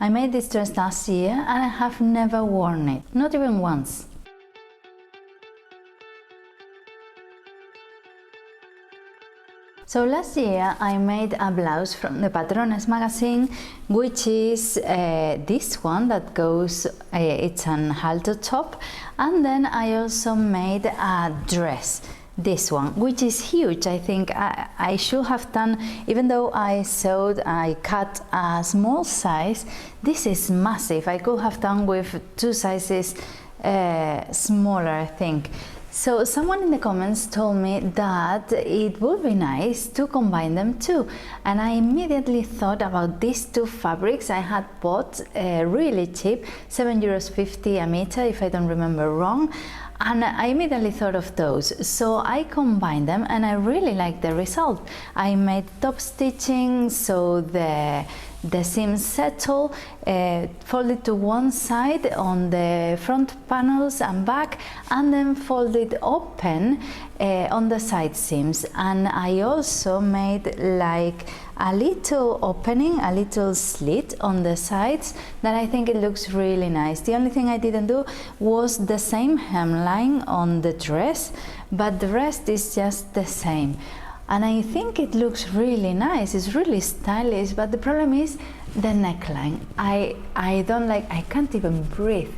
I made this dress last year and I have never worn it, not even once. So last year I made a blouse from the Patrones magazine, which is this one that goes, it's an halter top, and then I also made a dress, this one, which is huge. I think I should have done, even though I cut a small size, this is massive. I could have done with 2 sizes smaller, I think. So someone in the comments told me that it would be nice to combine them too, and I immediately thought about these 2 fabrics I had bought really cheap, €7.50 a meter if I don't remember wrong, and I immediately thought of those. So I combined them and I really like the result. I made top stitching, so the seams settle, folded to one side on the front panels and back, and then folded open on the side seams. And I also made like a little opening, a little slit on the sides that I think it looks really nice. The only thing I didn't do was the same hemline on the dress, but the rest is just the same. And I think it looks really nice, it's really stylish, but the problem is the neckline. I don't like, I can't even breathe.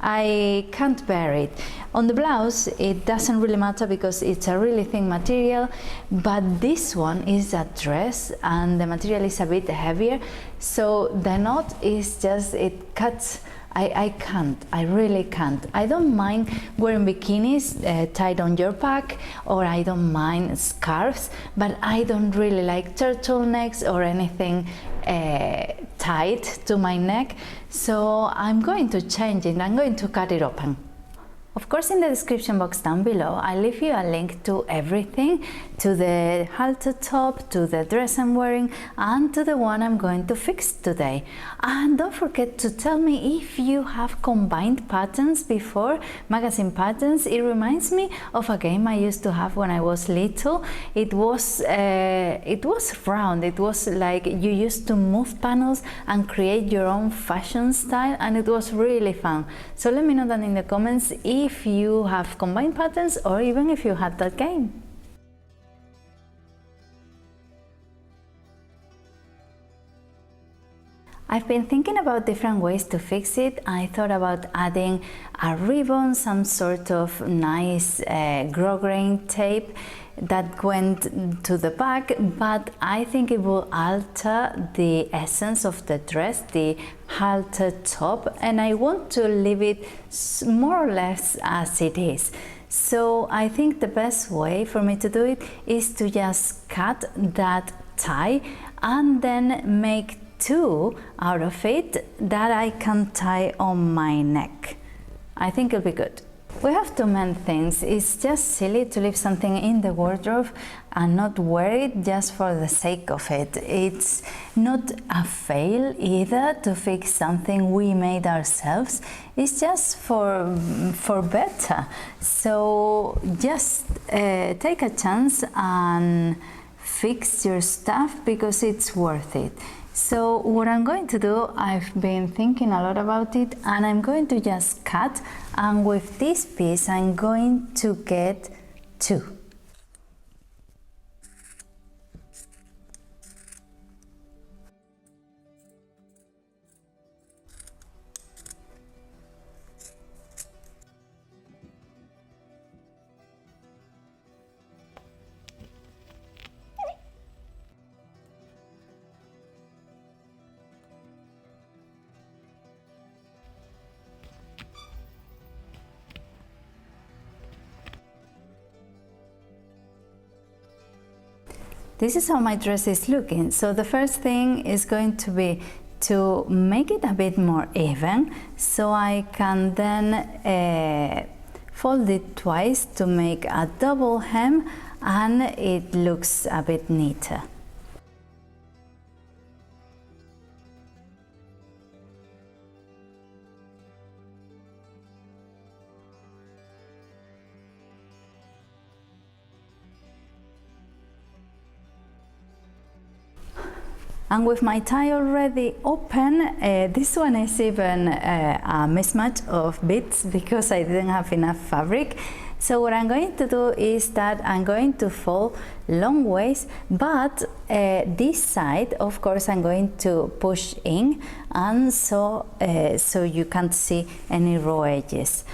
I can't bear it. On the blouse it doesn't really matter because it's a really thin material, but this one is a dress and the material is a bit heavier, so the knot is just, it cuts. I can't, I really can't. I don't mind wearing bikinis tied on your back, or I don't mind scarves, but I don't really like turtlenecks or anything tied to my neck, so I'm going to change it. I'm going to cut it open. Of course, in the description box down below, I'll leave you a link to everything, to the halter top, to the dress I'm wearing, and to the one I'm going to fix today. And don't forget to tell me if you have combined patterns before, magazine patterns. It reminds me of a game I used to have when I was little. It was round. It was like you used to move panels and create your own fashion style, and it was really fun. So let me know down in the comments if you have combined patterns or even if you had that game. I've been thinking about different ways to fix it. I thought about adding a ribbon, some sort of nice grosgrain tape that went to the back, but I think it will alter the essence of the dress, the halter top, and I want to leave it more or less as it is. So I think the best way for me to do it is to just cut that tie and then make 2 out of it that I can tie on my neck. I think it'll be good. We have to mend things. It's just silly to leave something in the wardrobe and not wear it just for the sake of it. It's not a fail either to fix something we made ourselves. It's just for better. So just take a chance and fix your stuff because it's worth it. So what I'm going to do, I've been thinking a lot about it, and I'm going to just cut, and with this piece I'm going to get 2. This is how my dress is looking. So the first thing is going to be to make it a bit more even, so I can then fold it twice to make a double hem, and it looks a bit neater. And with my tie already open, this one is even a mismatch of bits because I didn't have enough fabric. So what I'm going to do is that I'm going to fold long ways, but this side, of course, I'm going to push in, and so you can't see any raw edges.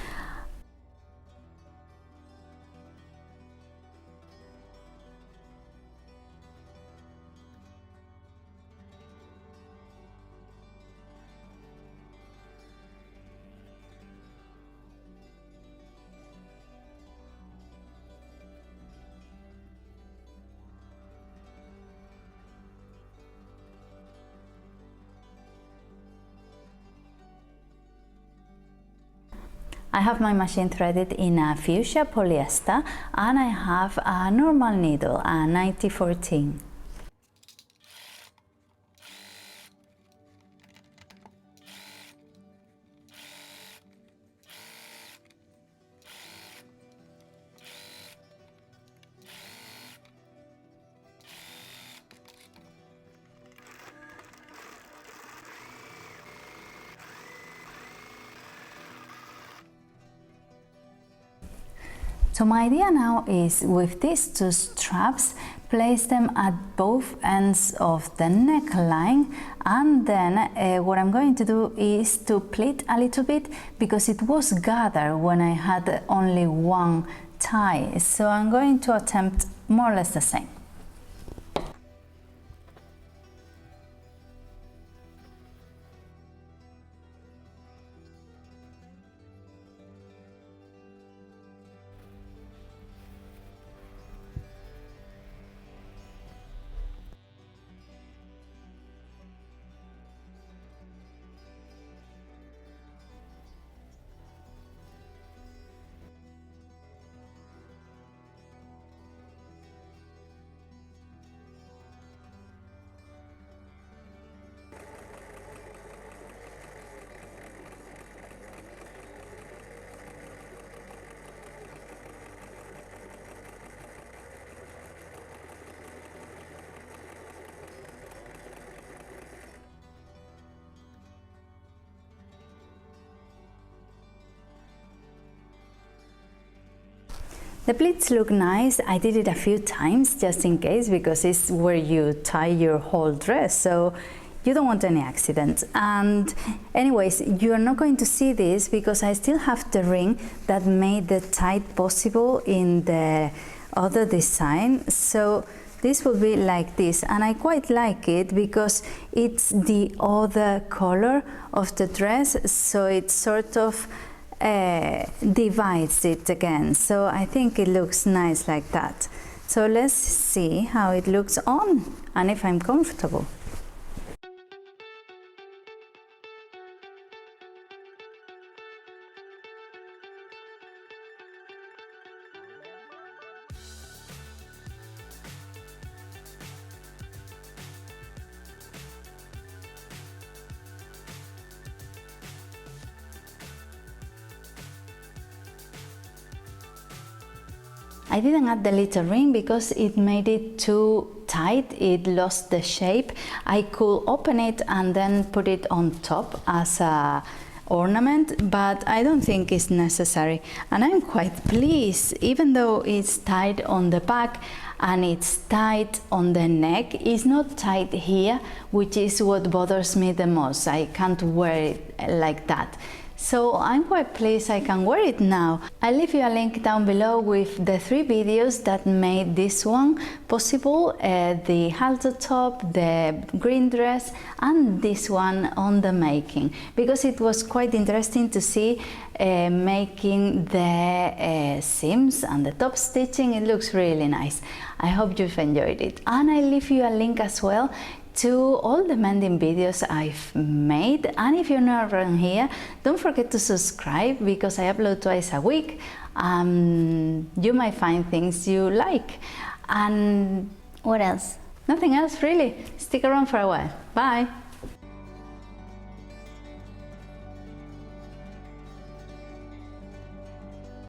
I have my machine threaded in a fuchsia polyester, and I have a normal needle, a 9014. So my idea now is, with these two straps, place them at both ends of the neckline, and then what I'm going to do is to pleat a little bit because it was gathered when I had only one tie. So I'm going to attempt more or less the same. The pleats look nice. I did it a few times just in case, because it's where you tie your whole dress, so you don't want any accidents. And anyways, you are not going to see this because I still have the ring that made the tie possible in the other design. So this will be like this, and I quite like it because it's the other color of the dress, so it sort of divides it again. So I think it looks nice like that. So let's see how it looks on and if I'm comfortable. I didn't add the little ring because it made it too tight, it lost the shape. I could open it and then put it on top as a ornament, but I don't think it's necessary, and I'm quite pleased. Even though it's tied on the back and it's tied on the neck, it's not tied here, which is what bothers me the most. I can't wear it like that. So I'm quite pleased I can wear it now. I'll leave you a link down below with the 3 videos that made this one possible, the halter top, the green dress, and this one on the making, because it was quite interesting to see making the seams and the top stitching. It looks really nice. I hope you've enjoyed it, and I'll leave you a link as well to all the mending videos I've made. And if you're not around here, don't forget to subscribe, because I upload twice a week. You might find things you like. And what else? Nothing else really. Stick around for a while. Bye!